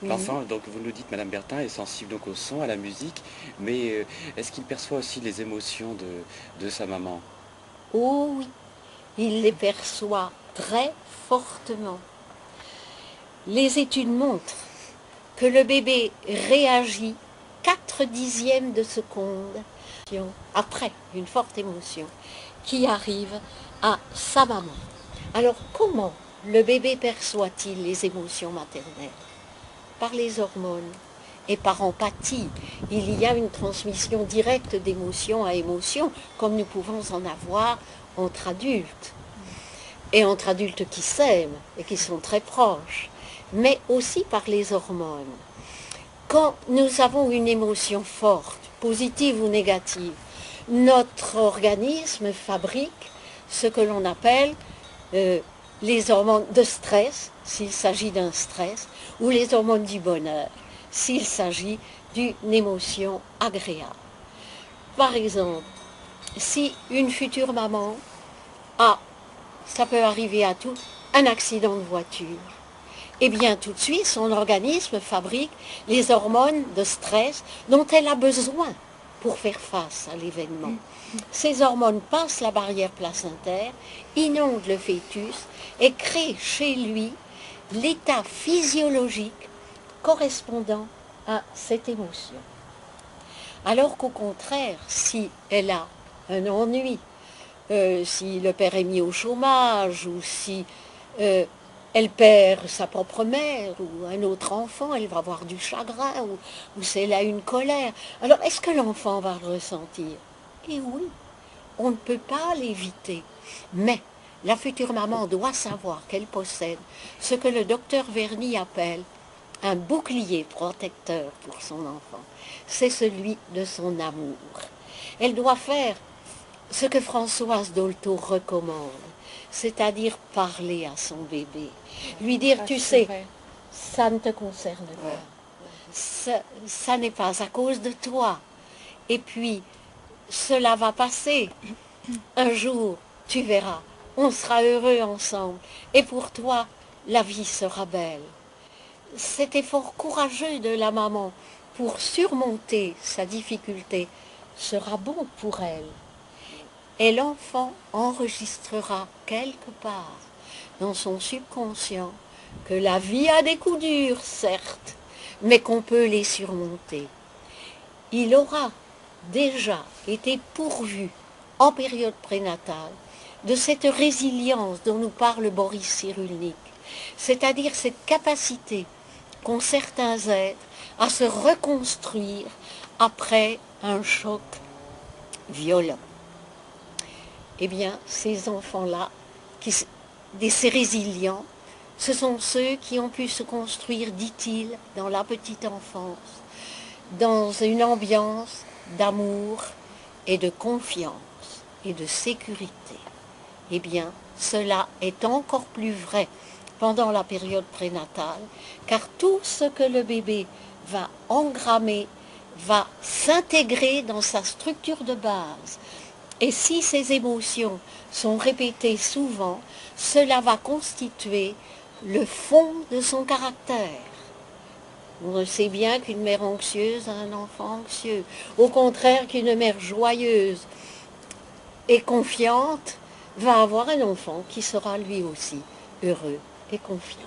Oui. L'enfant, donc vous nous dites, Madame Bertin, est sensible donc au son, à la musique, mais est-ce qu'il perçoit aussi les émotions de sa maman? Oh oui, il les perçoit très fortement. Les études montrent que le bébé réagit 4/10 de seconde après une forte émotion qui arrive à sa maman. Alors comment le bébé perçoit-il les émotions maternelles? Par les hormones et par empathie. Il y a une transmission directe d'émotion à émotion, comme nous pouvons en avoir entre adultes, et entre adultes qui s'aiment et qui sont très proches, mais aussi par les hormones. Quand nous avons une émotion forte, positive ou négative, notre organisme fabrique ce que l'on appelle les hormones de stress, s'il s'agit d'un stress, ou les hormones du bonheur, s'il s'agit d'une émotion agréable. Par exemple, si une future maman a, ça peut arriver à tout, un accident de voiture, eh bien tout de suite son organisme fabrique les hormones de stress dont elle a besoin pour faire face à l'événement. Ces hormones passent la barrière placentaire, inondent le fœtus et créent chez lui l'état physiologique correspondant à cette émotion. Alors qu'au contraire, si elle a un ennui, si le père est mis au chômage ou si elle perd sa propre mère ou un autre enfant, elle va avoir du chagrin ou si elle a une colère. Alors est-ce que l'enfant va le ressentir? Eh oui, on ne peut pas l'éviter. Mais la future maman doit savoir qu'elle possède ce que le docteur Verny appelle un bouclier protecteur pour son enfant. C'est celui de son amour. Elle doit faire ce que Françoise Dolto recommande, c'est-à-dire parler à son bébé, lui dire, tu sais, ça ne te concerne pas, ça n'est pas à cause de toi, et puis cela va passer, un jour, tu verras, on sera heureux ensemble, et pour toi, la vie sera belle. Cet effort courageux de la maman pour surmonter sa difficulté sera bon pour elle. Et l'enfant enregistrera quelque part dans son subconscient que la vie a des coups durs, certes, mais qu'on peut les surmonter. Il aura déjà été pourvu en période prénatale de cette résilience dont nous parle Boris Cyrulnik, c'est-à-dire cette capacité qu'ont certains êtres à se reconstruire après un choc violent. Eh bien, ces enfants-là, ces résilients, ce sont ceux qui ont pu se construire, dit-il, dans la petite enfance, dans une ambiance d'amour et de confiance et de sécurité. Eh bien, cela est encore plus vrai pendant la période prénatale, car tout ce que le bébé va engrammer va s'intégrer dans sa structure de base. Et si ces émotions sont répétées souvent, cela va constituer le fond de son caractère. On sait bien qu'une mère anxieuse a un enfant anxieux. Au contraire, qu'une mère joyeuse et confiante va avoir un enfant qui sera lui aussi heureux et confiant.